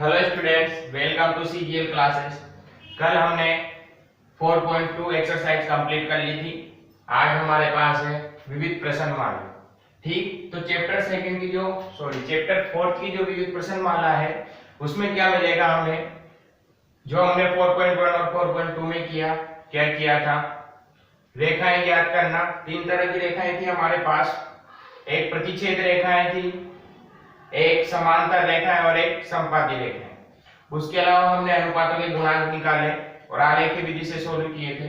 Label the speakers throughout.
Speaker 1: Hello students, welcome to CGL classes. कल हमने 4.2 exercise complete कर ली थी। आज हमारे पास है विविध प्रश्नमाला। ठीक, तो चैप्टर 4 की जो विविध प्रश्नमाला है उसमें क्या मिलेगा हमें, जो हमने 4.1 और 4.2 में क्या किया था, रेखाएं ज्ञात करना। तीन तरह की रेखाएं थी हमारे पास, एक प्रतिच्छेद रेखाएं थी, एक समांतर रेखा है और एक समपाती रेखा है। उसके अलावा हमने अनुपातों के गुणांक निकाले और आलेख विधि से सोल्व किए थे।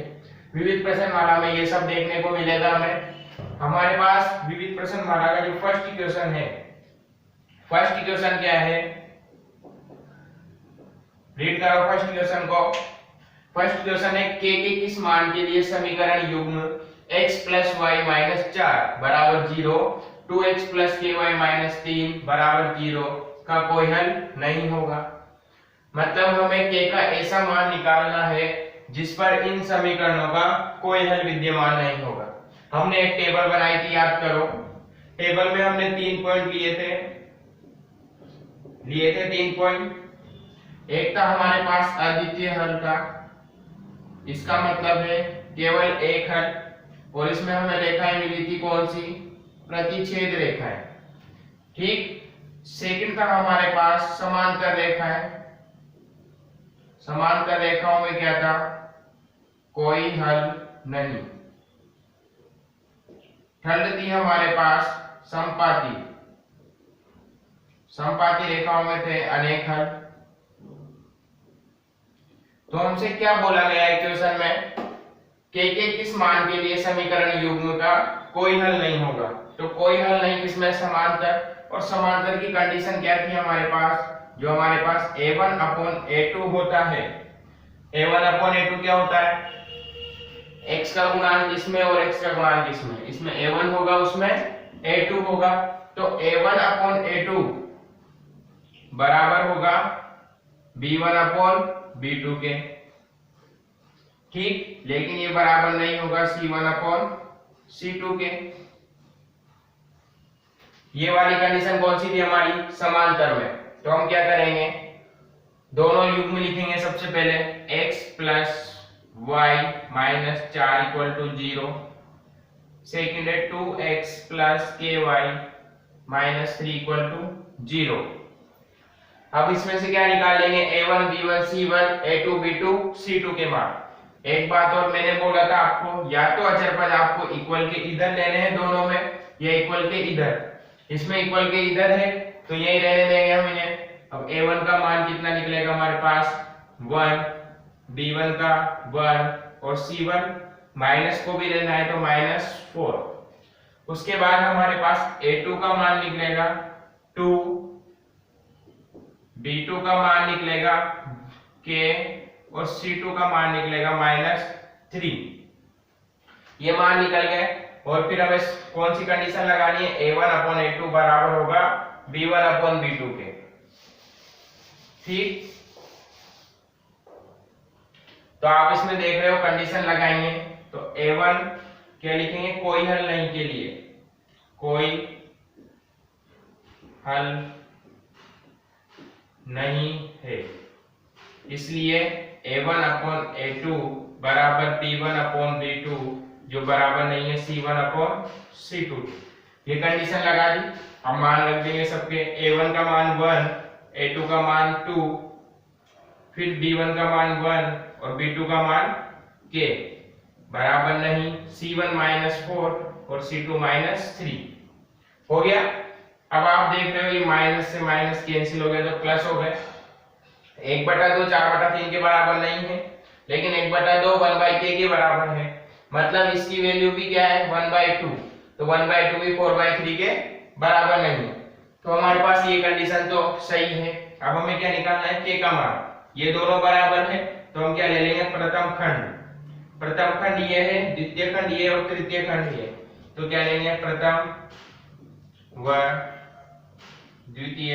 Speaker 1: विविध प्रश्नमाला में ये सब देखने को मिलेगा हमें। हमारे पास विविध प्रश्नमाला का जो फर्स्ट इक्वेशन है, फर्स्ट इक्वेशन क्या है, रीड करो फर्स्ट इक्वेशन को। फर्स्ट इक्वेशन है k के किस मान के लिए समीकरण युग्म x + y - 4 = 0, 2x + ky - 3 = 0 का कोई हल नहीं होगा। मतलब हमें k का ऐसा मान निकालना है जिस पर इन समीकरणों का कोई हल विद्यमान नहीं होगा। हमने एक टेबल बनाई थी, याद करो। टेबल में हमने 3 पॉइंट लिए थे 3 पॉइंट। एक था हमारे पास अद्वितीय हल था, इसका मतलब है केवल एक हल, और इसमें हमें रेखाएं मिली थी कौन सी, प्रतिच्छेद रेखाएं। ठीक, सेकंड था हमारे पास समांतर रेखाएं। समांतर रेखाओं में क्या था, कोई हल नहीं। थर्ड थी हमारे पास समपाती। समपाती रेखाओं में थे अनेक हल। तो हमसे क्या बोला गया इक्वेशन में, के किस मान के लिए समीकरण युग्म का कोई हल नहीं होगा। तो कोई हल नहीं किसमें, समांतर। और समांतर की कंडीशन क्या थी हमारे पास, जो हमारे पास a1/a2 होता है। a1/a2 क्या होता है, x का गुणांक इसमें और x का गुणांक इसमें। इसमें a1 होगा, उसमें a2 होगा। तो a1/a2 बराबर होगा b1/b2 के। ठीक, लेकिन ये बराबर नहीं होगा c1/c2 के। ये वाली कंडीशन कौन सी थी हमारी, समांतर में। तो हम क्या करेंगे, दोनों युग्म लिखेंगे। सबसे पहले x + y - 4 = 0। सेकंड है 2x + ky - 3 = 0। अब इसमें से क्या निकाल लेंगे, a1 b1 c1 a2 b2 c2 के मान। एक बात और मैंने बोला था आपको, या तो अचर पद आपको इक्वल के इधर लेने हैं दोनों में, या इक्वल के इधर। इसमें इक्वल के इधर है तो यही रहने देंगे हम इन्हें। अब a1 का मान कितना निकलेगा हमारे पास, 1, b1 का 1 और c1 माइनस को भी लेना है तो -4। उसके बाद हमारे पास a2 का मान निकलेगा 2, b2 का मान निकलेगा k और c2 का मान निकलेगा -3। ये मान निकल गए। और फिर हमें कौन सी कंडीशन लगानी है, a1/a2 बराबर होगा b1/b2 के। ठीक, तो आप इसमें देख रहे हो कंडीशन लगाएंगे। तो a1 क्या लिखेंगे, कोई हल नहीं के लिए, कोई हल नहीं है, इसलिए a1/a2 बराबर b1/b2, जो बराबर नहीं है c1/c2। ये कंडीशन लगा दी। अब मान रख देंगे सबके, a1 का मान 1, a2 का मान 2, फिर b1 का मान 1 और b2 का मान k, बराबर नहीं c1 -4 और c2 -3। हो गया। अब आप देख रहे हो ये माइनस से माइनस कैंसिल हो गया तो प्लस हो गए। 1/2 4/3 के बराबर नहीं है, लेकिन 1/2 1/k के बराबर है। मतलब इसकी वैल्यू भी क्या है, 1/2। तो 1/2 भी 4/3 के बराबर नहीं है। तो हमारे पास ये कंडीशन तो सही है। अब हमें क्या निकालना है, k का मान। ये दोनों बराबर है तो हम क्या ले लेंगे, प्रथम खंड। प्रथम खंड ये है, द्वितीय खंड ये और तृतीय खंड ये। तो क्या लेंगे, प्रथम व द्वितीय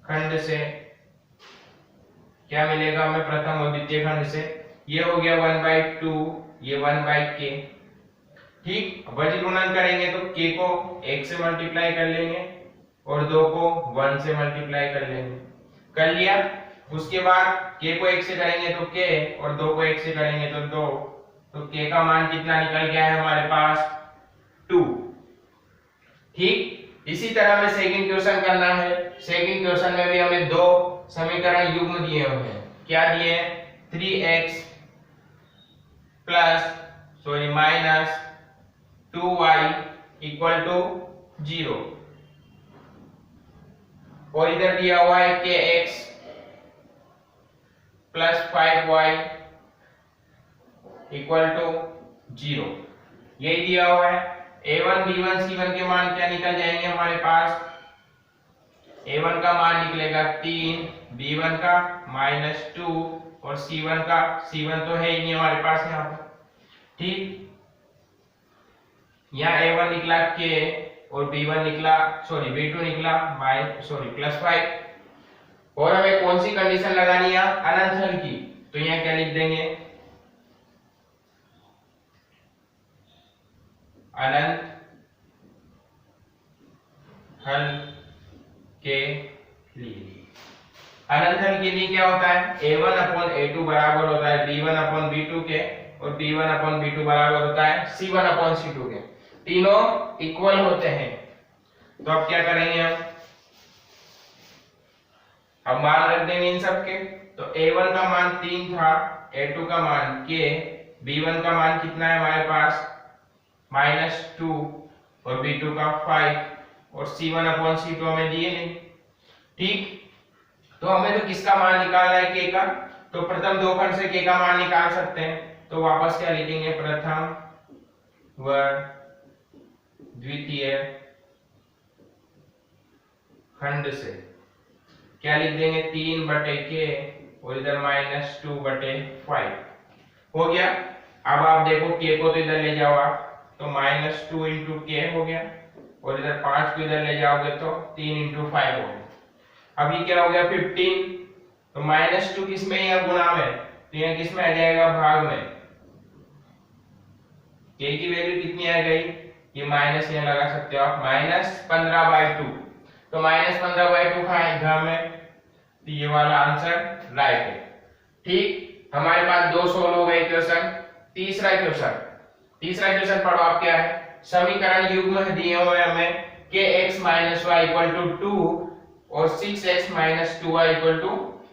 Speaker 1: खंड से क्या मिलेगा हमें, प्रथम और द्वितीय खंड से। ये हो गया 1/2, ये 1/k। ठीक, वज्र गुणन करेंगे तो k को 1 से मल्टीप्लाई कर लेंगे और 2 को 1 से मल्टीप्लाई कर लेंगे। कर लिया। उसके बाद k को 1 से करेंगे तो k और 2 को 1 से करेंगे तो 2, तो k का मान कितना निकल गया है हमारे पास 2। ठीक, इसी तरह में सेकंड क्वेश्चन करना है। सेकंड क्वेश्चन में भी हमें दो समीकरण युग्म दिए हुए हैं। क्या दिए हैं? 3x plus minus 2y equal to 0 और इधर दिया हुआ है kx plus 5y equal to 0, यही दिया हुआ है। a1 b1 c1 के मान क्या निकल जाएंगे हमारे पास? a1 का मान निकलेगा 3, b1 का -2 और c1 का, c1 तो है ही नहीं हमारे पास यहाँ पर। ठीक, यहाँ a1 निकला k और b1 निकला b2 निकला +5। और हमें कौन सी कंडीशन लगानी है? अनंत हल की। तो यहाँ क्या लिख देंगे? अनंत हल के लिए। अनंत हल के लिए क्या होता है? a1 अपॉन a2 बराबर होता है b1 अपॉन b2 के और b1 अपॉन b2 बराबर होता है c1 अपॉन c2 के। तीनों इक्वल होते हैं। तो अब क्या करेंगे हम? अब मान रख देंगे इन सब के। तो a1 का मान 3 था, a2 का मान k, b1 का मान कितना है हमारे पास -2 और b2 का 5 और c1 अपॉन c2 हमें दिए नहीं। ठीक, तो हमें तो किसका मान निकालना है? k का। तो प्रथम दो खंड से k का मान निकाल सकते हैं। तो वापस क्या लिखेंगे? प्रथम व द्वितीय खंड से क्या लिख देंगे? 3/k और इधर -2/5 हो गया। अब आप देखो k को तो इधर ले जाओ आप, तो -2 इंटू k हो गया और इधर 5 को इधर ले जाओगे तो 3 इंटू 5 हो गया। अभी क्या हो गया? 15। तो -2 किस में है? गुणा में। तो यहाँ किस में आ जाएगा? भाग में। k की वैल्यू कितनी आ गई? ये माइनस यहाँ लगा सकते हो आप, -15/2। तो -15/2 घा में, तो ये वाला आंसर राइट है। ठीक, हमारे पास दो सोल्व हो गए क्वेश्चन। तीसरा क्वेश्चन पढ़ो आप। क्या है? समीकरण युग्म दिए हुए हमें kx - y = 2 और 6x - 2y =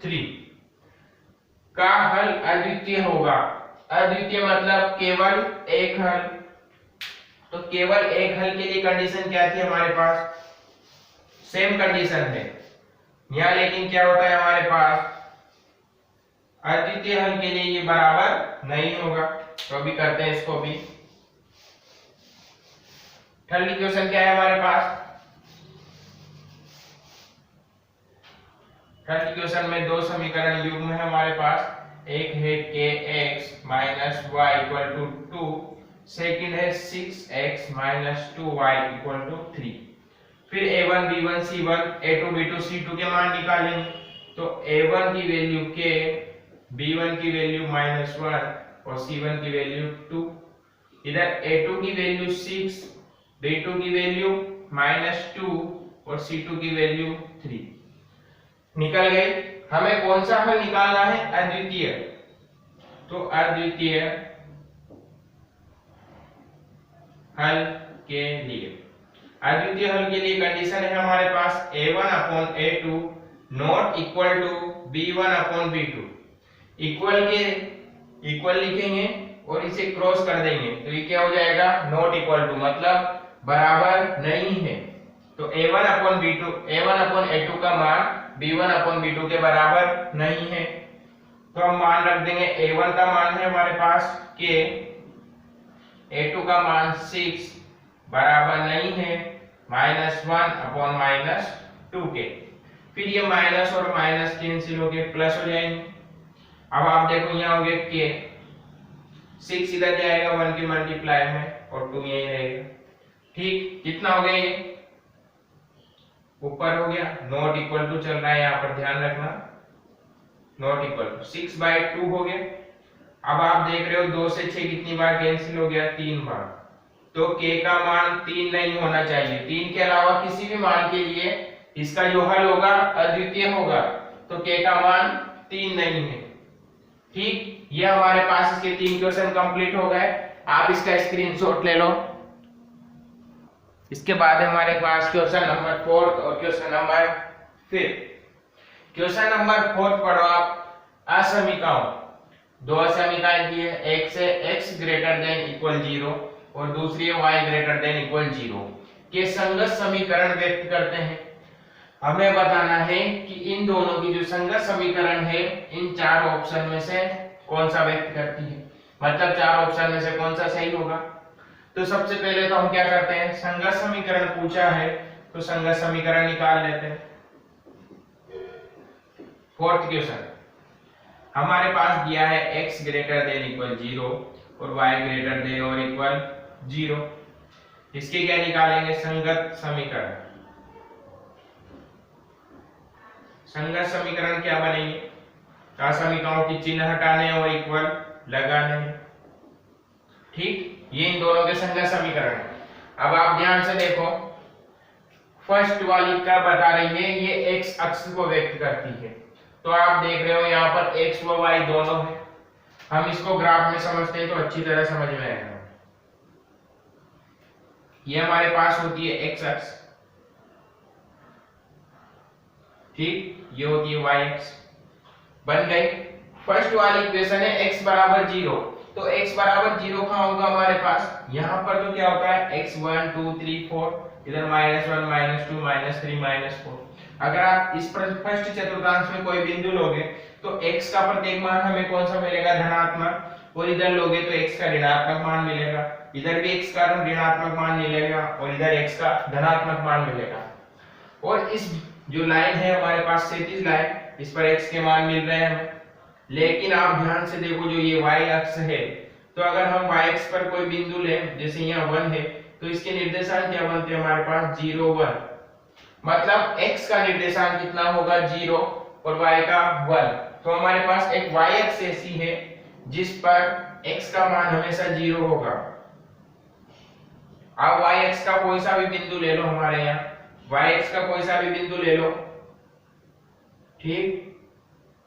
Speaker 1: 3 का हल अद्वितीय होगा। अद्वितीय मतलब केवल एक हल। तो केवल एक हल के लिए कंडीशन क्या थी हमारे पास? सेम कंडीशन है यहाँ, लेकिन क्या होता है हमारे पास? अद्वितीय हल के लिए ये बराबर नहीं होगा। तो अभी करते हैं इसको भी। थर्ड इक्वेशन क्या है हमारे पास? थर्ड इक्वेशन में दो समीकरण युग्म है हमारे पास। एक है kx - y = 2, सेकंड है 6x - 2y = 3। फिर a1 b1 c1 a2 b2 c2 के मान निकालेंगे। तो a1 की वैल्यू k, b1 की वैल्यू -1 और c1 की वैल्यू 2। इधर a2 की वैल्यू 6, b2 की वैल्यू -2 और c2 की वैल्यू 3 निकल गई। हमें कौन सा हल निकालना है? अद्वितीय। तो अद्वितीय हल के लिए, अद्वितीय हल के लिए कंडीशन है हमारे पास a1 upon a2 not equal to b1 upon b2। Equal लिखेंगे और इसे क्रॉस कर देंगे तो ये क्या हो जाएगा? नॉट इक्वल टू मतलब बराबर नहीं है। तो a1 अपॉन a2 का मान b1 अपॉन b2 के बराबर नहीं है। तो हम मान रख देंगे a1 का मान है हमारे पास k, a2 का मान 6 बराबर नहीं है -1 अपॉन -2k। फिर ये माइनस और माइनस कैंसिल होके प्लस हो जाएंगे। अब आप देखो यहाँ हो गया k, 6 इधर जाएगा 1 के मल्टीप्लाई में और 2 यहीं रहेगा। ठीक, कितना हो गया? ये ऊपर हो गया, नॉट इक्वल टू चल रहा है यहाँ पर, ध्यान रखना। नॉट इक्वल टू 6/2 हो गया। अब आप देख रहे हो 2 से 6 कितनी बार कैंसिल हो गया? 3 बार। तो k का मान 3 नहीं होना चाहिए। 3 के अलावा किसी भी मान के लिए इसका जो हल होगा अद्वितीय होगा। तो k का मान 3 नहीं है। ठीक, ये हमारे पास इसके 3 क्वेश्चन कंप्लीट हो गए। आप इसका स्क्रीनशॉट ले लो। इसके बाद हमारे पास क्वेश्चन नंबर 4 और क्वेश्चन नंबर 5। क्वेश्चन नंबर 4 पढ़ो आप। असमीकाओं, दो असमीकाएं दी है, एक से x ग्रेटर देन इक्वल 0 और दूसरी है y ग्रेटर देन इक्वल 0 के संगत समीकरण व्यक्त करते हैं। हमें बताना है कि इन दोनों की जो संगत समीकरण है इन 4 ऑप्शन में से कौन सा व्यक्त करती है, मतलब 4 ऑप्शन में से कौन सा सही होगा। तो सबसे पहले तो हम क्या करते हैं, संगत समीकरण पूछा है तो संगत समीकरण निकाल लेते हैं। फोर्थ क्वेश्चन हमारे पास दिया है x ग्रेटर देन इक्वल 0 और y ग्रेटर देन और इक्वल 0। इसके क्या निकालेंगे, संगत समीकरण। संगत समीकरण क्या बनेंगे, असमीकाओं की चिन्ह हटाने और इक्वल लगाने। ठीक, ये इन दोनों के संगत समीकरण है। अब आप ध्यान से देखो, फर्स्ट वाली क्या बता रही है, ये x अक्ष को व्यक्त करती है। तो आप देख रहे हो यहाँ पर x व y दोनों है। हम इसको ग्राफ में समझते हैं तो अच्छी तरह समझ में आएगा। ये हमारे पास होती है x अक्ष, ठीक, ये होती है y अक्ष। बन गई। फर्स्ट वाली इक्वेशन है x बराबर 0, तो x बराबर 0 कहाँ होगा हमारे पास, यहाँ पर तो क्या होता है x 1 2 3 4, इधर -1 -2 -3 -4। अगर आप इस फर्स्ट चतुर्थांश में कोई बिंदु लोगे तो x का प्रत्येक मान हमें कौन सा मिलेगा, धनात्मक, और इधर लोगे तो x का ऋणात्मक मान मिलेगा। इधर भी x का ऋणात्मक मान मिलेगा और इधर x का धनात्मक मान मिलेगा। और इस जो लाइन है हमारे पास क्षैतिज लाइन, इस पर x के मान मिल रहे हैं हमें। लेकिन आप ध्यान से देखो, जो ये y अक्ष है, तो अगर हम y अक्ष पर कोई बिंदु लें, जैसे यहाँ 1 है, तो इसके निर्देशांक क्या बनते हैं हमारे पास 0 1, मतलब x का निर्देशांक कितना होगा 0 और y का 1। तो हमारे पास एक y अक्ष ऐसी है जिस पर x का मान हमेशा 0 होगा। अब y अक्ष का कोई सा भी बिंदु ले लो, हमारे यहाँ y अक्ष का कोई सा भी बिंदु ले लो, ठीक,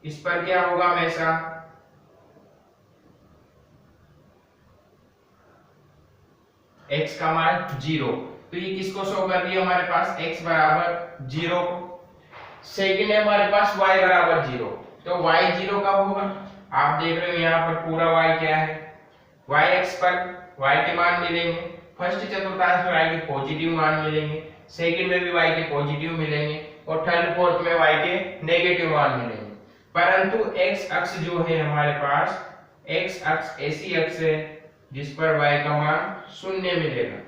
Speaker 1: इस पर क्या होगा हमेशा x का मान 0। तो ये किसको शो कर रही है हमारे पास, x बराबर 0 को। सेकंड है हमारे पास y बराबर 0, तो y 0 कब होगा, आप देख रहे हो यहाँ पर पूरा y क्या है, y अक्ष पर y के मान मिलेंगे। फर्स्ट चतुर्थांश में y के पॉजिटिव मान मिलेंगे, सेकंड में भी y के पॉजिटिव मिलेंगे और थर्ड फोर्थ में y के नेगेटिव मान मिलेंगे। परंतु x अक्ष जो है हमारे पास, x अक्ष ऐसी अक्ष है जिस पर y का मान 0 मिलेगा।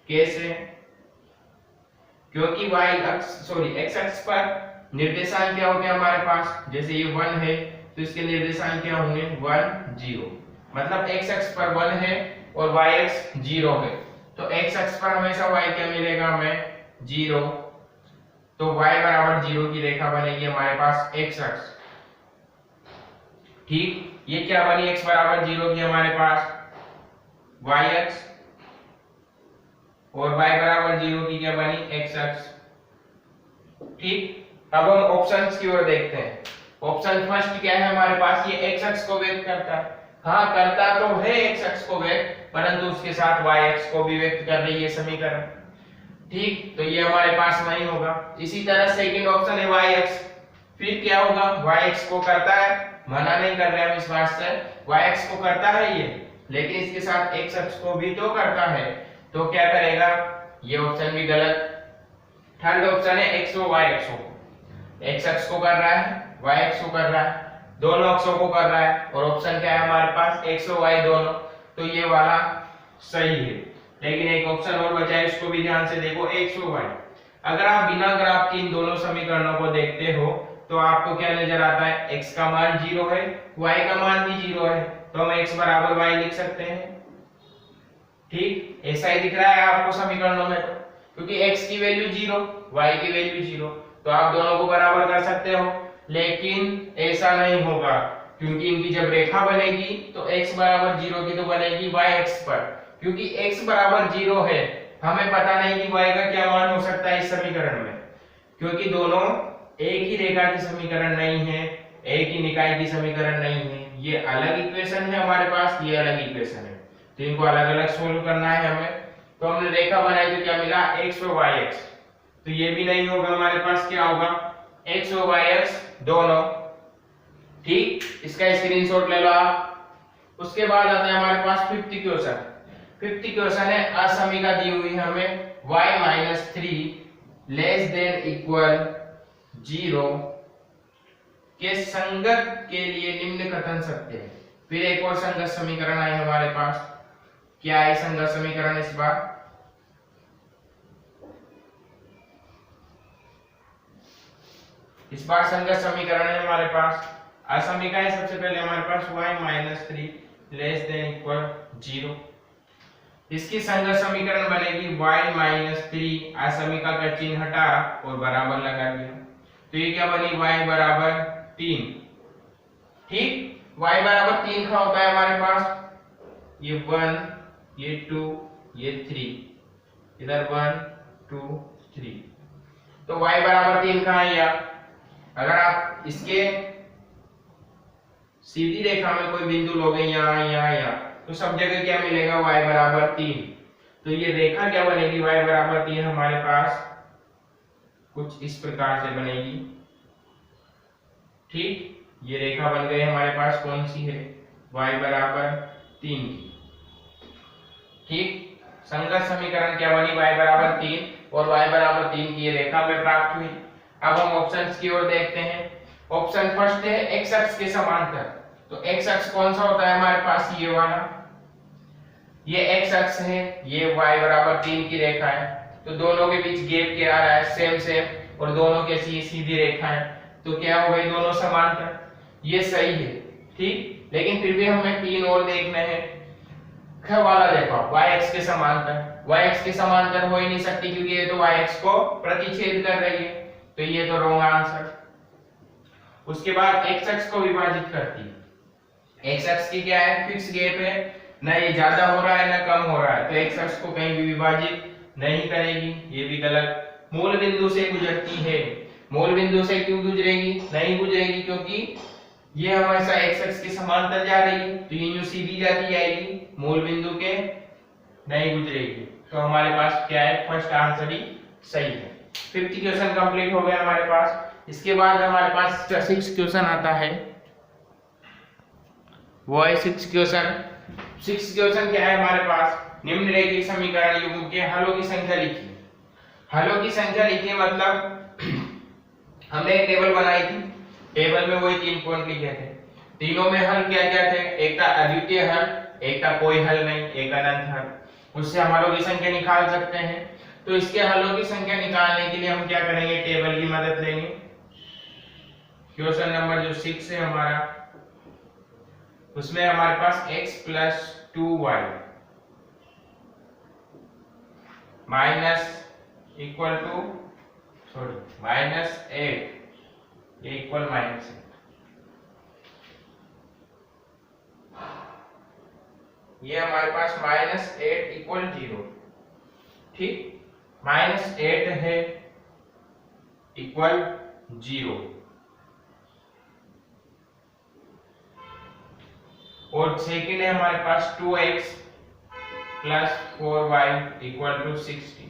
Speaker 1: कैसे, क्योंकि x अक्ष पर निर्देशांक क्या होते हैं हमारे पास, जैसे ये 1 है तो इसके निर्देशांक क्या होंगे 1 0, मतलब x अक्ष पर 1 है और y अक्ष 0 है। तो x अक्ष पर हमेशा y क्या मिलेगा हमें 0, तो y बराबर 0 की रेखा बनेगी हमारे पास x अक्ष। ठीक, ये क्या बनी x बराबर 0 की हमारे पास y अक्ष, और y बराबर 0 की क्या बनी x अक्ष। ठीक, अब हम ऑप्शंस की ओर देखते हैं। ऑप्शन फर्स्ट क्या है हमारे पास, ये x अक्ष को व्यक्त करता है। हाँ, करता तो है x अक्ष को व्यक्त, परंतु उसके साथ y अक्ष को भी व्यक्त कर रही है समीकरण। ठीक, तो ये हमारे पास नहीं होगा। इसी तरह सेकंड ऑप्शन है y अक्ष, फिर क्या होगा, y अक्ष को करता है, मना नहीं कर रहे हम इस बात से, y अक्ष को करता है ये, लेकिन इसके साथ x अक्ष को भी तो करता है, तो क्या करेगा, ये ऑप्शन भी गलत। थर्ड ऑप्शन है x और y अक्ष को, x अक्ष को कर रहा है, y अक्ष को कर रहा है, दोनों अक्षों को कर रहा है, और ऑप्शन क्या है हमारे पास x और y दोनों, तो ये वाला सही है। लेकिन एक ऑप्शन और बचा है, इसको भी ध्यान से देखो, x और y। अगर आप बिना ग्राफ के इन दोनों समीकरणों को देखते हो तो आपको क्या नजर आता है, x का मान 0 है, y का मान भी 0 है, तो हम x बराबर y लिख सकते हैं। ठीक, ऐसा ही दिख रहा है आपको समीकरणों में, क्योंकि x की वैल्यू 0, y की वैल्यू 0, तो आप दोनों को बराबर कर सकते हो। लेकिन ऐसा नहीं होगा, क्योंकि इनकी जब रेखा बनेगी तो x बराबर 0 की तो बनेगी y अक्ष पर, क्योंकि x बराबर 0 है, हमें पता नहीं कि y का क्या मान हो सकता है इस समीकरण में, क्योंकि दोनों एक ही रेखा की समीकरण नहीं है, एक ही निकाय की समीकरण नहीं है, ये अलग इक्वेशन है हमारे पास, ये अलग इक्वेशन है, तो इनको अलग अलग सोल्व करना है हमें। तो हमने रेखा बनाई तो क्या मिला, x और yx, तो ये भी नहीं होगा हमारे पास, क्या होगा x और yx दोनों, ठीक, इसका स्क्रीनशॉट ले लो आप। उसके बाद आता है हमारे पास 50 क्वेश्चन। 50 क्वेश्चन है, असमीका दी हुई हमें y-3 लेस देन इक्वल 0 के संगत के लिए निम्न कथन सत्य है। फिर एक और संगत समीकरण है हमारे पास, क्या है संगत समीकरण इस बार, संगत समीकरण है हमारे पास, असमीका है सबसे पहले हमारे पास y-3 लेस देन इक्वल 0, इसकी संगत समीकरण बनेगी y-3, असमीका का चिन्ह हटा और बराबर लगा दिया, तो ये क्या बनी y बराबर 3, ठीक, y बराबर 3 का होता है हमारे पास, ये 1, ये 2, ये 3, इधर 1 2 3, तो y बराबर 3 का है। या अगर आप इसके सीधी रेखा में कोई बिंदु लोगे यहाँ यहाँ यहाँ, तो सब जगह क्या मिलेगा, y बराबर 3, तो ये रेखा क्या बनेगी, y बराबर 3 हमारे पास कुछ इस प्रकार से बनेगी, ठीक, ये रेखा बन गई हमारे पास, कौन सी है, y बराबर 3 की, ठीक, संगत समीकरण क्या बनी, y बराबर 3 और y बराबर 3 की ये रेखा में प्राप्त हुई। अब हम ऑप्शंस की ओर देखते हैं। ऑप्शन फर्स्ट है x अक्ष के समांतर, तो x अक्ष कौन सा होता है हमारे पास, ये वाला, ये x अक्ष है, ये y बराबर 3 की रेखा है, तो दोनों के बीच गैप क्या आ रहा है, सेम सेम, और दोनों के सीधी रेखा है, तो क्या हो गई, दोनों समांतर, ये सही है, ठीक, लेकिन फिर भी हमें 3 और देखने हैं। ख वाला देखो, y अक्ष के समांतर, y अक्ष के समांतर हो ही नहीं सकती क्योंकि ये तो y अक्ष को प्रतिच्छेद कर रही है, तो ये तो रॉन्ग आंसर। उसके बाद x अक्ष को विभाजित करती है, x अक्ष की क्या है, फिक्स गैप है, ना ये ज्यादा हो रहा है ना कम हो रहा है, तो x अक्ष को कहीं भी विभाजित नहीं करेगी, ये भी गलत। मूल बिंदु से गुजरती है, मूल बिंदु से क्यों गुजरेगी, नहीं गुजरेगी क्योंकि ये हमेशा x अक्ष के समांतर जा रही है, तो ये यूं सीधी जाती जाएगी, मूल बिंदु के नहीं गुजरेगी, तो हमारे पास क्या है, फर्स्ट आंसर ही सही है। 50 क्वेश्चन कंप्लीट हो गया हमारे पास। इसके बाद हमारे पास 6 क्वेश्चन आता है, वो है 6 क्वेश्चन। 6 क्वेश्चन क्या है हमारे पास, निम्नलिखित समीकरण युग्म के हलों की संख्या लिखिए। हलों की संख्या लिखिए मतलब हमने एक टेबल बनाई थी, टेबल में वही 3 पॉइंट लिखे थे, तीनों में हल क्या क्या थे, एक था अद्वितीय हल, एक था कोई हल नहीं, एक अनंत हल, उससे हम हलों की संख्या निकाल सकते हैं। तो इसके हलों की संख्या निकालने के लिए हम क्या करेंगे, टेबल की मदद लेंगे। क्वेश्चन नंबर जो 6 है हमारा, उसमें हमारे पास x plus 2y minus equal to minus 8 ये इक्वल माइनस 8, ये हमारे पास माइनस 8 इक्वल 0, ठीक, माइनस 8 है इक्वल 0, और सेकेंड है हमारे पास 2x plus 4y equal to 60।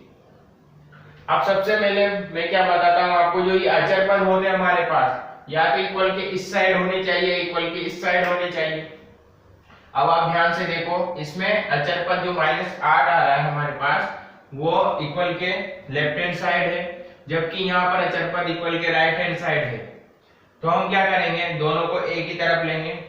Speaker 1: अब सबसे पहले मैं क्या बताता हूं आपको, जो ये अचर पद होते हैं हमारे पास, या तो इक्वल के इस साइड होने चाहिए, इक्वल के इस साइड होने चाहिए। अब आप ध्यान से देखो, इसमें अचर पद जो -8 आ रहा है हमारे पास, वो इक्वल के लेफ्ट हैंड साइड है, जबकि यहाँ पर अचर पद इक्वल के राइट हैंड साइड है। तो हम क्या करेंगे, दोनों को एक ही तरफ लेंगे,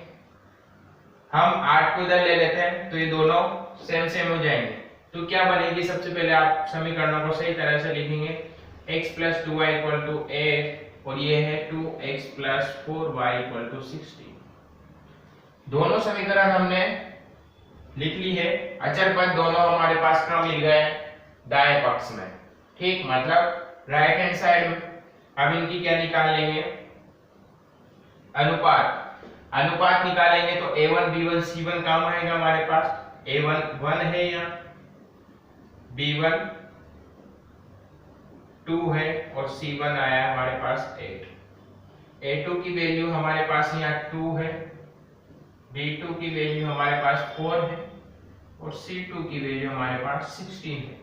Speaker 1: हम 8 को इधर ले लेते हैं, तो ये दोनों सेम सेम हो जाएंगे। तो क्या बनेगी, सबसे पहले आप समीकरणों को सही तरह से लिखेंगे, x plus 2y equal to 8 और ये है 2x plus 4y equal to 60। दोनों समीकरण हमने लिख ली है, अचर पद दोनों हमारे पास क्रम मिल गए दाएं पक्ष में, ठीक, मतलब राइट हैंड साइड में। अब इनकी क्या निकाल लेंगे, अनुपात, अनुपात निकालेंगे तो a1 b1 c1 काम आएगा हमारे पास, a1 1 है यहाँ, b1 2 है और C1 आया हमारे पास 8। A2 की वैल्यू हमारे पास यहाँ 2 है, B2 की वैल्यू हमारे पास 4 है और C2 की वैल्यू हमारे पास 16 है।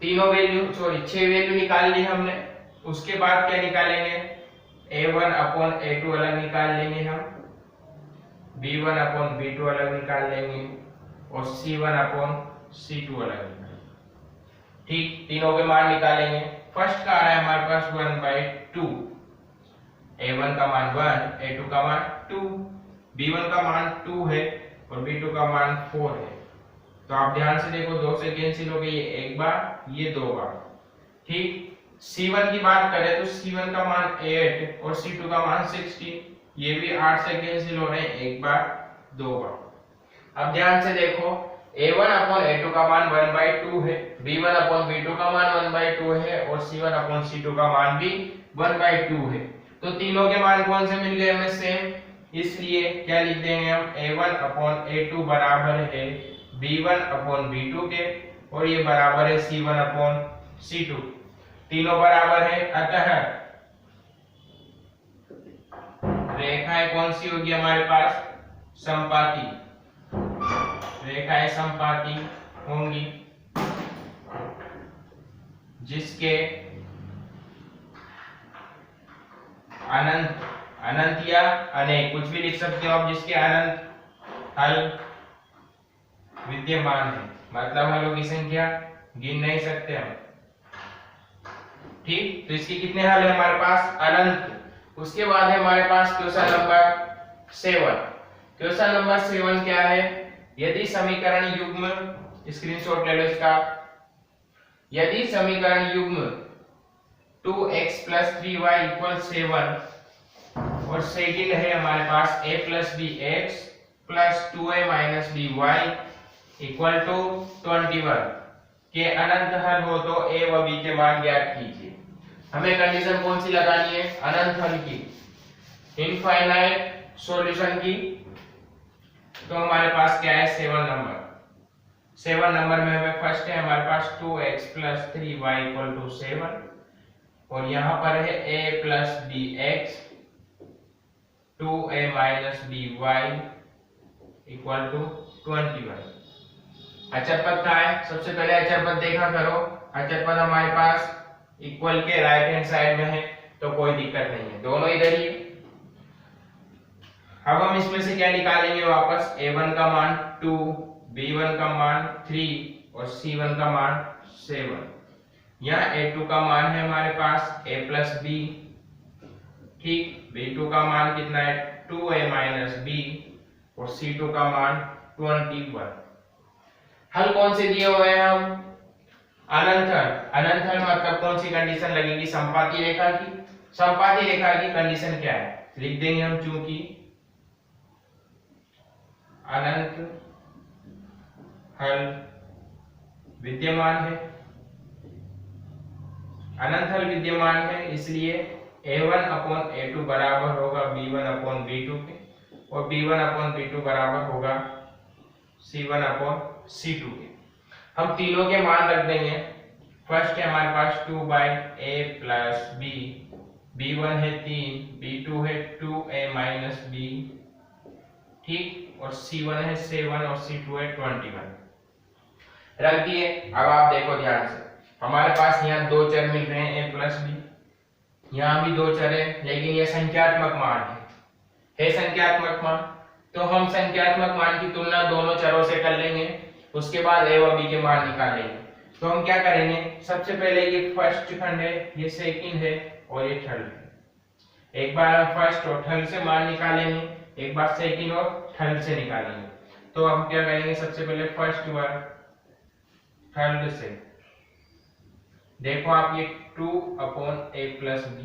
Speaker 1: तीनों वैल्यू 6 वैल्यू निकाल ली हमने। उसके बाद क्या निकालेंगे, A1 अपॉन A2 अलग निकाल लेंगे हम, B1 अपॉन B2 अलग निकाल लेंगे और C1 अपॉन C2 अलग निकालेंगे। ठीक, तीनों के मान निकालेंगे। फर्स्ट का आ रहा है हमारे पास 1/2, A1 का मान 1, A2 का मान 2, B1 का मान 2 है और B2 का मान 4 है। तो आप ध्यान से देखो, 2 से कैंसिल हो गई, ये एक बार, ये 2 बार। ठीक, C1 की बात करें तो C1 का मान 8 और C2 का मान 16, ये भी 8 से कैंसिल हो रहे हैं, एक बार, 2 बार। अब ध्यान से देखो, A1 अपॉन A2 का मान 1/2 है, B1 अपॉन B2 का मान 1/2 है और C1 अपॉन C2 का मान भी 1/2 है। तो तीनों के मान कौन से मिल गए हमें, सेम। इसलिए क्या लिख देंगे हम, A1 अपॉन A2 बराबर है B1 अपॉन B2 के और ये बराबर है C1 अपॉन C2, तीनों बराबर है। अतः रेखाएं कौन सी होगी हमारे पास, समपाती। रेखाएं समपाती होंगी जिसके अनंत, अनंत या अनेक, कुछ भी लिख सकते हो आप, जिसके अनंत हल विद्यमान है, मतलब हलों की संख्या गिन नहीं सकते हम। ठीक, तो इसके कितने हल है हमारे पास, अनंत। उसके बाद है हमारे पास क्वेश्चन नंबर 7। क्वेश्चन नंबर 7 क्या है, यदि समीकरण युग्म, स्क्रीनशॉट ले लो इसका, यदि समीकरण युग्म 2x + 3y = 7 और सेकंड है हमारे पास a + bx + 2a - by = 21 के अनंत हल हो तो a व b के मान ज्ञात कीजिए। हमें कंडीशन कौन सी लगानी है, अनंत हल की, इनफाइनाइट सॉल्यूशन की। तो हमारे पास क्या है, 7 नंबर। 7 नंबर में हमें फर्स्ट है हमारे पास 2x + 3y = 7 और यहाँ पर है a + bx 2a - by = 21। अचर पद का है, सबसे पहले अचर पद देखा करो। अचर पद हमारे पास इक्वल के राइट हैंड साइड में है तो कोई दिक्कत नहीं है, दोनों इधर ही है। अब हम इसमें से क्या निकालेंगे वापस, A1 का मान 2, B1 का मान 3 और C1 का मान 7। यहाँ A2 का मान है हमारे पास a + b, ठीक, B2 का मान कितना है, 2a - b और C2 का मान 21। हल कौन से दिए हुए हैं हम, अनंत हल। अनंत हल मतलब कौन सी कंडीशन लगेगी, समपाती रेखा की। समपाती रेखा की कंडीशन क्या है, लिख देंगे हम, चूंकि अनंत हल विद्यमान है, अनंत हल विद्यमान है, इसलिए A1 अपॉन A2 बराबर होगा B1 अपॉन B2 के और B1 अपॉन B2 बराबर होगा C1 अपॉन C2 के। हम तीनों के मान रख देंगे। फर्स्ट है हमारे पास 2/a + b, B1 है 3, B2 है 2a - b, ठीक, और C1 है 7 और C2 है 21। रख दिए। अब आप देखो ध्यान से, हमारे पास यहाँ दो चर मिल रहे हैं a + b, यहाँ भी दो चर है लेकिन ये संख्यात्मक मान है संख्यात्मक मान। तो हम संख्यात्मक मान की तुलना दोनों चरों से कर लेंगे, उसके बाद a व b के मान निकालेंगे। तो हम क्या करेंगे, सबसे पहले ये फर्स्ट खंड है, ये सेकंड है और ये थर्ड है। एक बार हम फर्स्ट और थर्ड से मान निकालेंगे, एक बार सेकंड और थर्ड से निकालेंगे। तो हम क्या करेंगे, सबसे पहले फर्स्ट व थर्ड से। देखो आप, ये 2/a + b,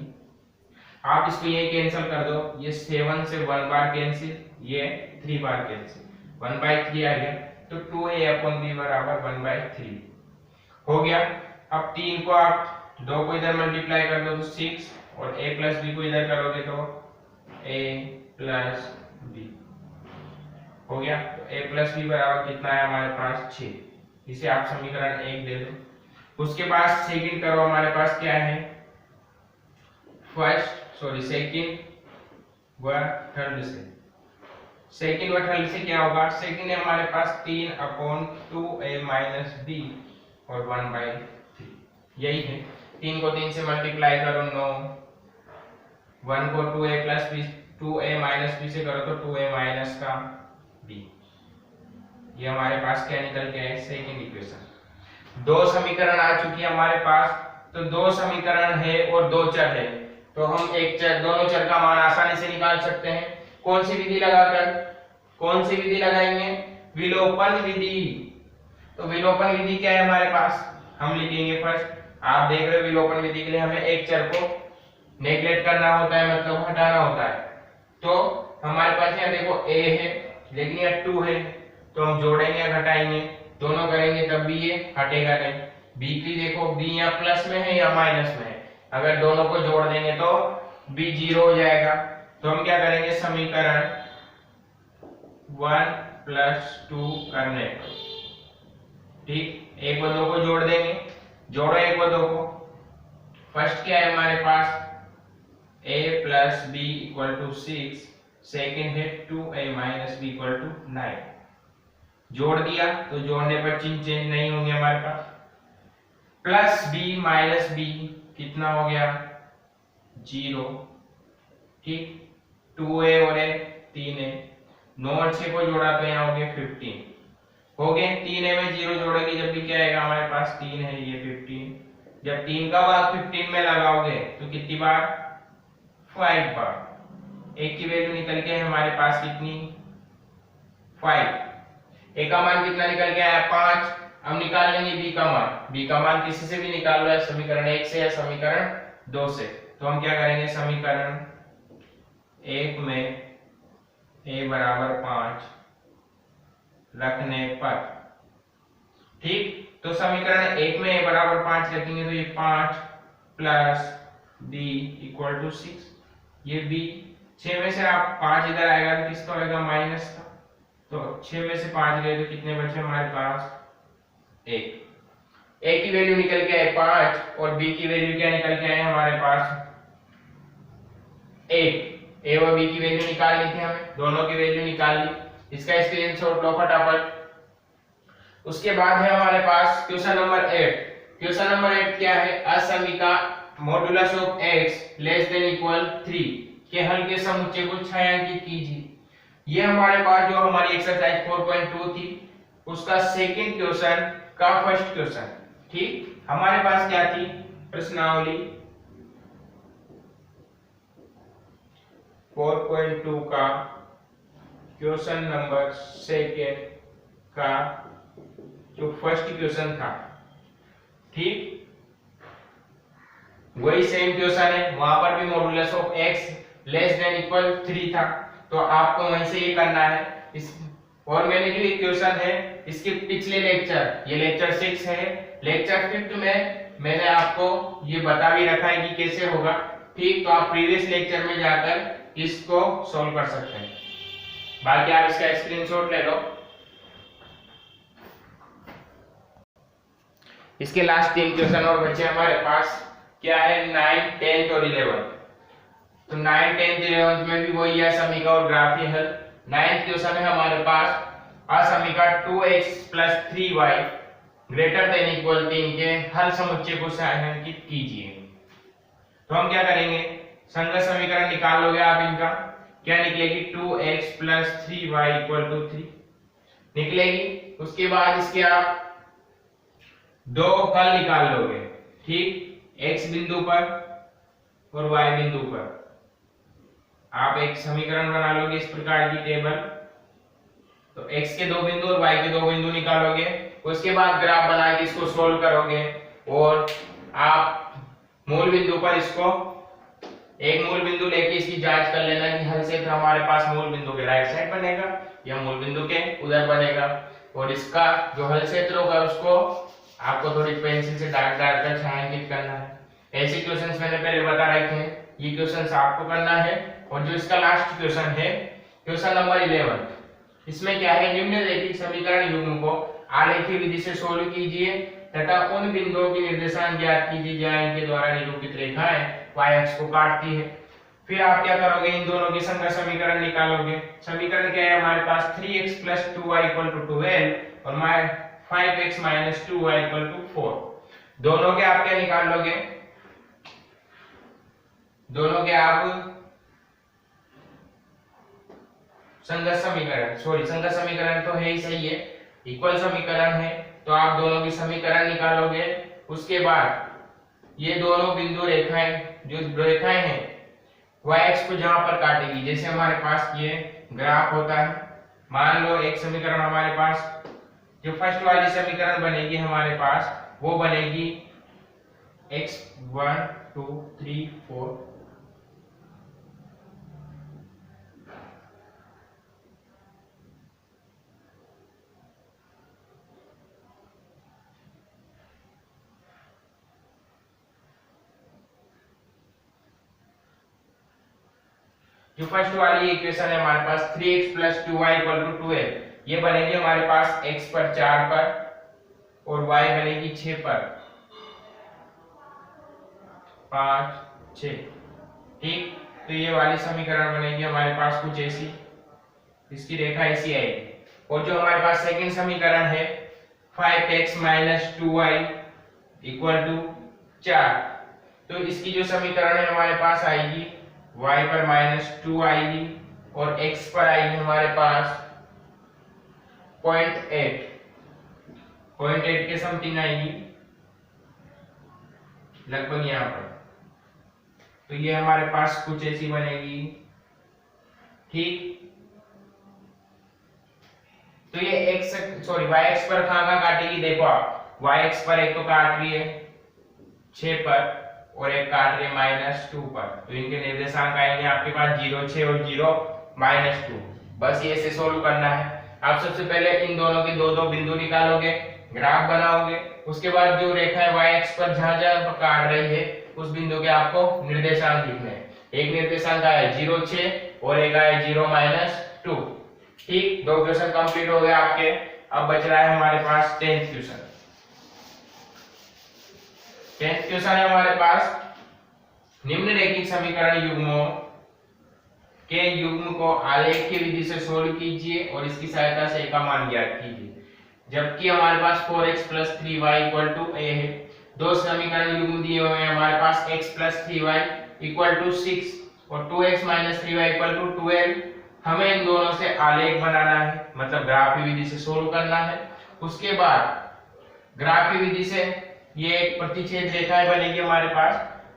Speaker 1: आप इसको ये कैंसिल कर दो, ये 7 से 1 बार कैंसिल, ये 3 बार कैंसिल, 1/3 आ गया। तो 2a/b बराबर 1/3 हो गया। अब 3 को आप 2 को इधर मल्टीप्लाई कर दो तो 6 और a + b को इधर करोगे तो a + b हो गया। तो a + b बराबर कितना है हमारे पास 6। इसे आप समीकरण 1 दे दो। उसके बाद सेकंड करो, हमारे पास क्या है सेकंड व थर्ड से। सेकंड व थर्ड से क्या होगा, सेकंड है हमारे पास 3/2a माइनस b और 1/3, यही है। 3 को 3 से मल्टीप्लाई करो 9, 1 को 2a plus b 2a minus b से करो तो 2a माइनस का b। ये हमारे पास क्या निकल के है, सेकंड इक्वेशन। दो समीकरण आ चुकी है हमारे पास, तो दो समीकरण है और दो चर है, तो हम एक चर दोनों चर का मान आसानी से निकाल सकते हैं। कौन सी विधि लगाकर, कौन सी विधि लगाएंगे, विलोपन विधि। तो विलोपन विधि क्या है हमारे पास, हम लिखेंगे फर्स्ट, आप देख रहे हो विलोपन विधि के लिए हमें एक चर को नेग्लेक्ट करना होता है, मतलब हटाना होता है। तो हमारे पास यहाँ देखो a है लेकिन यहाँ 2 है, तो हम जोड़ेंगे या घटाएंगे, दोनों करेंगे तब भी ये हटेगा नहीं। b की देखो b या प्लस में है या माइनस में है, अगर दोनों को जोड़ देंगे तो b 0 हो जाएगा। तो हम क्या करेंगे, समीकरण 1 + 2 करने, ठीक, एक व दो को जोड़ देंगे, जोड़ो एक व दो को। फर्स्ट क्या है हमारे पास, a + b = 6, सेकंड है 2a - b = 9। जोड़ दिया तो जोड़ने पर चिन्ह चेंज नहीं होंगे हमारे पास। प्लस b माइनस b कितना हो गया, 0, ठीक। 2a और a 3a, 9 और 6 को जोड़ा तो यहाँ हो गया 15, हो गए। 3a में 0 जोड़ेंगे जब भी क्या आएगा हमारे पास, 3 है ये 15। जब 3 का भाग 15 में लगाओगे तो कितनी बार, 5 बार। एक की वैल्यू निकल के हमारे पास कितनी, 5। ए का मान कितना निकल के आया, 5। अब निकाल लेंगे बी का मान, बी का मान किसी से भी निकाल लो, या समीकरण 1 से या समीकरण 2 से। तो हम क्या करेंगे, समीकरण 1 में a = 5 रखने पर, ठीक। तो समीकरण 1 में a = 5 रखेंगे तो ये 5 + b = 6, ये b। 6 में से आप 5 इधर आएगा तो किसका होगा, माइनस का। तो 6 में से 5 गए तो कितने बचे हमारे पास, 1। a की वैल्यू निकल के आए 5 और b की वैल्यू क्या निकल के आए हमारे पास, 1। a और b की वैल्यू निकालनी थी हमें, दोनों की वैल्यू निकाल ली। इसका स्क्रीनशॉट लो फटाफट। उसके बाद है हमारे पास क्वेश्चन नंबर 8। क्वेश्चन नंबर 8 क्या है, असमीका मॉडुलस ऑफ x <= 3 के हल के समुच्चय को छायांकित कीजिए। ये हमारे पास जो हमारी एक्सरसाइज 4.2 थी उसका सेकंड क्वेश्चन का फर्स्ट क्वेश्चन, ठीक। हमारे पास क्या थी, प्रश्नावली 4.2 का क्वेश्चन नंबर सेकंड का जो फर्स्ट क्वेश्चन था, ठीक। वही सेम क्वेश्चन है, वहां पर भी मॉडुलस ऑफ x <= 3 था, तो आपको वहीं से ये करना है। इस और मैंने जो ये क्वेश्चन है इसके पिछले लेक्चर, ये लेक्चर 6 है, लेक्चर 5 में मैंने आपको ये बता भी रखा है कि कैसे होगा, ठीक। तो आप प्रीवियस लेक्चर में जाकर इसको सॉल्व कर सकते हैं। बाकी आप इसका स्क्रीनशॉट ले लो। इसके लास्ट 3 क्वेश्चन और बचे हमारे पास, क्या है, 9, 10 और 11। तो 9, 10, 11 में भी वही है, समीका और ग्राफ ही हल। 9th क्वेश्चन है हमारे पास, असमीका 2x + 3y ≥ 3 के हल समुच्चय को छायांकित कीजिए। तो हम क्या करेंगे, संगत समीकरण निकाल लोगे आप इनका, क्या निकलेगी, 2x + 3y = 3 निकलेगी। उसके बाद इसके आप दो हल निकाल लोगे, ठीक। x बिंदु पर और y बिंदु पर आप एक समीकरण बना लोगे इस प्रकार की टेबल। तो x के 2 बिंदु और y के 2 बिंदु निकालोगे, उसके बाद ग्राफ बना के इसको सोल्व करोगे, और आप मूल बिंदु पर इसको एक मूल बिंदु लेके इसकी जांच कर लेना कि हल क्षेत्र हमारे पास मूल बिंदु के राइट साइड बनेगा या मूल बिंदु के उधर बनेगा, और इसका जो हल क्षेत्र होगा उसको आपको थोड़ी पेंसिल से डाट कर छायांकित करना है। ऐसे क्वेश्चंस मैंने पहले बता रखे हैं, ये क्वेश्चंस आपको करना है। और जो इसका लास्ट क्वेश्चन है, क्वेश्चन नंबर 11, इसमें क्या है, निम्नलिखित समीकरण युग्म को आलेखीय विधि से सोल्व कीजिए तथा उन बिंदुओं की निर्देशांक ज्ञात कीजिए जहां इनके द्वारा निरूपित रेखाएं y अक्ष को काटती है। फिर आप क्या करोगे, इन दोनों की संगत समीकरण निकालोगे। समीकरण क्या है हमारे पास, 3x + 2y = 12 और 5x - 2y = 4। दोनों के आप क्या निकाल लोगे, दोनों के आप संगत समीकरण तो है ही, सही है, इक्वल समीकरण है, तो आप दोनों की समीकरण निकालोगे। उसके बाद ये दोनों बिंदु रेखाएं, जो रेखाएं हैं y अक्ष को जहां पर काटेगी, जैसे हमारे पास ये ग्राफ होता है, मान लो एक समीकरण हमारे पास, जो फर्स्ट वाली समीकरण बनेगी हमारे पास, वो बनेगी x 1 2 3 4 जो फर्स्ट वाली इक्वेशन है हमारे पास 3x + 2y = 12, ये बनेगी हमारे पास x पर 4 पर और y बनेगी 6 पर, 5 6, ठीक। तो ये वाली समीकरण बनेगी हमारे पास कुछ ऐसी, इसकी रेखा ऐसी आएगी। और जो हमारे पास सेकंड समीकरण है 5x - 2y = 4, तो इसकी जो समीकरण है हमारे पास आएगी y पर -2 आएगी और x पर आएगी हमारे पास 0.8 के समथिंग आएगी लगभग यहाँ पर। तो ये हमारे पास कुछ ऐसी बनेगी, ठीक। तो ये y अक्ष पर कहाँ काटेगी, देखो आप y अक्ष पर एक तो काट रही है 6 पर और एक काट रही है -2 पर, तो इनके निर्देशांक आएंगे आपके पास 0 6 और 0 -2। बस ये ऐसे सोल्व करना है। आप सबसे पहले इन दोनों के दो बिंदु निकालोगे, ग्राफ बनाओगे, उसके बाद जो रेखा है y अक्ष पर जहां जहां काट रही है उस बिंदु के आपको निर्देशांक लिखने हैं। एक निर्देशांक आया 0 6 और एक आया 0 -2, ठीक। दो क्वेश्चन कंप्लीट हो गए आपके। अब बच रहा है हमारे पास 10th क्वेश्चन। 10th क्वेश्चन है हमारे पास, निम्नलिखित समीकरण युग्मों के युग्म को आलेख की विधि से सोल्व कीजिए और इसकी सहायता से a का मान ज्ञात कीजिए। जबकि हमारे पास 4x + 3y = a है, दो समीकरण युग्म दिए हुए हैं हमारे पास, x + 3y = 6 और 2x - 3y = 12। हमें इन दोनों से आलेख बनाना है, मतलब ग्राफ की विधि से सोल्व करना है। उसके बाद ग्राफ की विधि से ये एक प्रतिच्छेद रेखाएं बनेगी हमारे पास,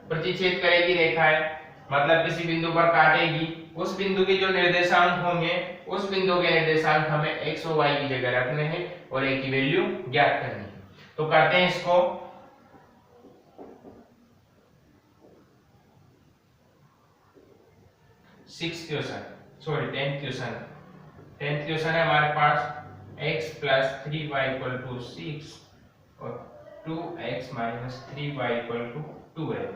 Speaker 1: प्रतिच्छेद करेगी रेखाएं, मतलब किसी बिंदु पर काटेगी, उस बिंदु के जो निर्देशांक होंगे उस बिंदु के निर्देशांक हमें x और y की जगह रखने हैं और a की वैल्यू ज्ञात करनी है। तो करते हैं इसको। टेंथ क्वेश्चन है हमारे पास, x + 3y = 6 और 2x - 3y = 12।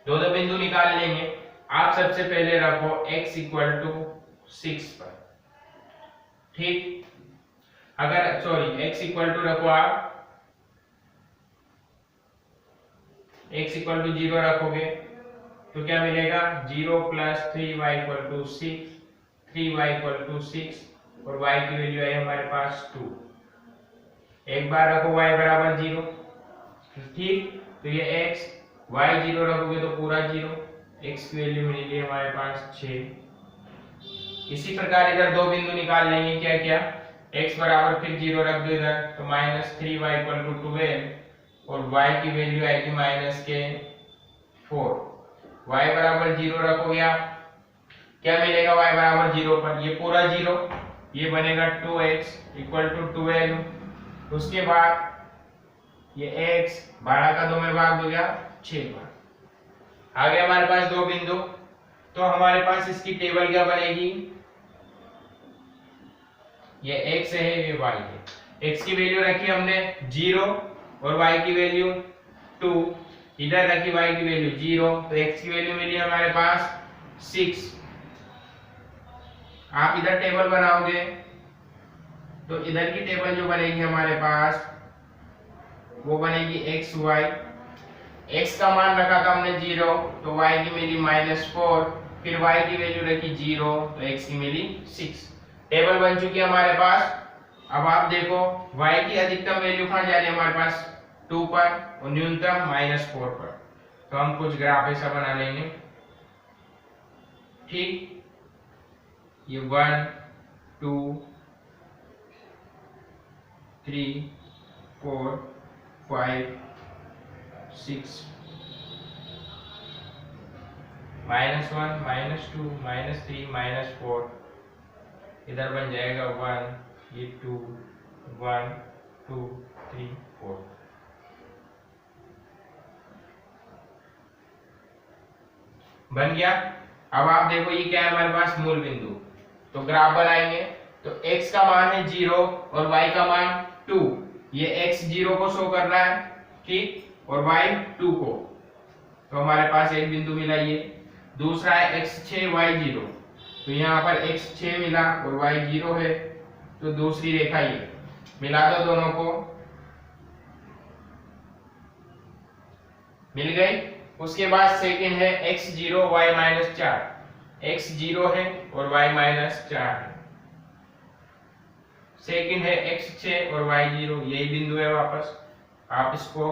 Speaker 1: दो बिंदु निकाल लेंगे। आप सबसे पहले रखो x = 6 पर, ठीक। x रखो आप, x = 0 रखोगे तो क्या मिलेगा, 0 + 3y = 6, 3y = 6 और y की वैल्यू है हमारे पास 2। एक बार रखो y = 0, ठीक। तो ये x, y 0 रखोगे तो पूरा 0, x की वैल्यू मिलेगी हमारे पास 6। इसी प्रकार इधर दो बिंदु निकाल लेंगे, क्या क्या, x बराबर फिर 0 रख दो इधर, तो -3y = 12 और y की वैल्यू आएगी -4। y बराबर 0 रखोगे आप, क्या मिलेगा y बराबर 0 पर, ये पूरा 0, ये बनेगा 2x = 12। उसके बाद ये x 12 का 2 में भाग दो गया 6 पर। आ गया हमारे पास दो बिंदु। तो हमारे पास इसकी टेबल क्या बनेगी, ये x है ये y है। x की वैल्यू रखी हमने 0 और y की वैल्यू 2, इधर रखी y की वैल्यू 0, तो x की वैल्यू मिली हमारे पास 6। आप इधर टेबल बनाओगे तो इधर की टेबल जो बनेगी हमारे पास वो बनेगी एक्स वाई। एक्स का मान रखा था हमने 0, तो वाई की मिली -4, फिर वाई की वैल्यू रखी 0, तो एक्स की मिली 6। टेबल बन चुकी है हमारे पास। अब आप देखो वाई की अधिकतम वैल्यू कहाँ जा रही है हमारे पास 2 पर और न्यूनतम -4 पर। तो हम कुछ ग्राफ ऐसा बना लेंगे, ठीक। ये 1 2 3 4 5 6 -1 -2 -3 -4, इधर बन जाएगा 1, ये 2 1 2 3 4। बन गया। अब आप देखो ये क्या है हमारे पास मूल बिंदु, तो ग्राफ बनाएंगे। तो x का मान है 0 और y का मान 2, ये x 0 को शो कर रहा है, ठीक, और y 2 को। तो हमारे पास एक बिंदु मिला ये। दूसरा है x 6 y 0, तो यहाँ पर x 6 मिला और y 0 है, तो दूसरी रेखा ये मिला दो, दोनों को मिल गई। उसके बाद सेकंड है x 0 y -4, x 0 है और y -4 है। सेकंड है x 6 और y 0, यही बिंदु है वापस। आप इसको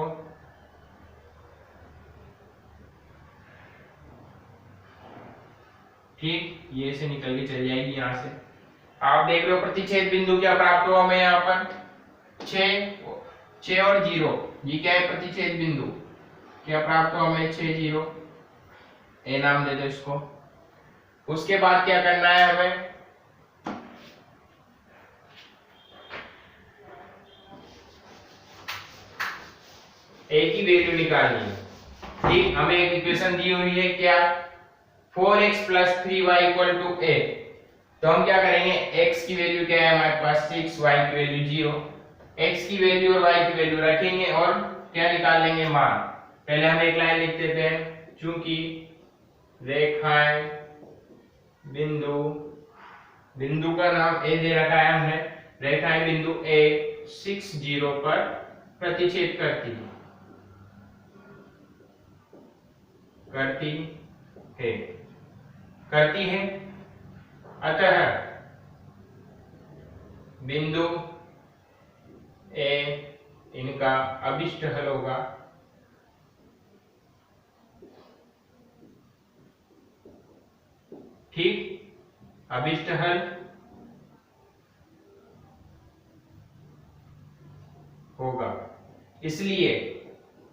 Speaker 1: ठीक ये से निकल के चली जाएगी यहाँ से। आप देख लो प्रतिच्छेद बिंदु क्या प्राप्त हुआ हमें यहाँ पर 6 और 0, ये क्या है प्रतिच्छेद बिंदु, क्या प्राप्त हुआ हमें 6 0, ए नाम दे दो इसको। उसके बाद क्या करना है हमें, ए की वैल्यू निकालनी है, ठीक। हमें एक इक्वेशन दी हुई है क्या 4x + 3y = a, तो हम क्या करेंगे, x की वैल्यू क्या है हमारे पास 6, y की वैल्यू 0, x की वैल्यू और y की वैल्यू रखेंगे और क्या निकाल लेंगे मान। पहले हम एक लाइन लिख देते हैं, चूंकि रेखाएं बिंदु, बिंदु का नाम a दे रखा है हमने, रेखाएं बिंदु a 6 0 पर प्रतिच्छेद करती है, अतः बिंदु ए इनका अभिष्ट हल होगा, ठीक। अभिष्ट हल होगा, इसलिए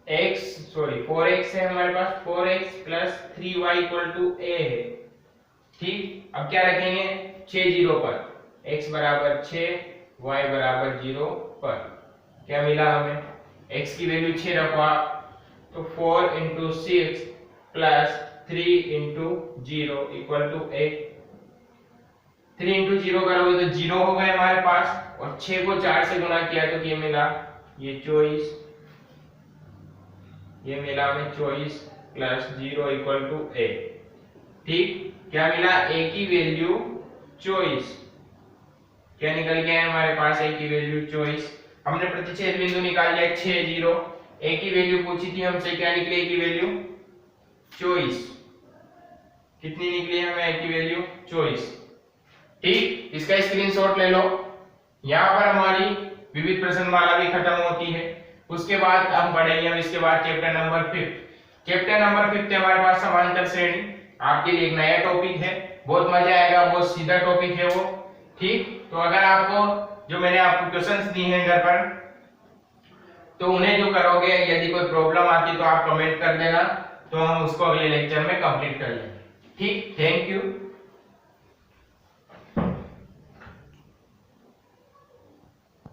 Speaker 1: 4x है हमारे पास, 4x + 3y = a है, ठीक। अब क्या रखेंगे 6 0 पर, x = 6 y = 0 पर क्या मिला हमें, x की वैल्यू 6 रखवा, तो 4 × 6 + 3 × 0 = 8। 3 × 0 करोगे तो 0 हो गए हमारे पास, और 6 को 4 से गुणा किया तो ये मिला, ये 24, ये मिला हमें 24 + 0 = 8, ठीक। क्या मिला, a की वैल्यू 24, क्या निकल गया है हमारे पास a की वैल्यू 24। हमने प्रतिच्छेद बिंदु निकाल लिया 6 0, a की वैल्यू पूछी थी हमसे, क्या निकली a की वैल्यू 24, कितनी निकली हमें a की वैल्यू 24, ठीक। इसका स्क्रीनशॉट ले लो। यहाँ पर हमारी विविध प्रश्नमाला भी खत्म होती है। उसके बाद हम पढ़ेंगे हम इसके बाद चैप्टर नंबर 5। चैप्टर नंबर 5 हमारे पास समांतर श्रेणी, आपके लिए एक नया टॉपिक है, बहुत मजा आएगा, बहुत सीधा टॉपिक है वो, ठीक। तो अगर आपको जो मैंने आपको क्वेश्चंस दिए हैं घर पर, तो उन्हें जो करोगे, यदि कोई प्रॉब्लम आती तो आप कमेंट कर देना, तो हम उसको अगले लेक्चर में कंप्लीट कर लेंगे, ठीक। Thank you.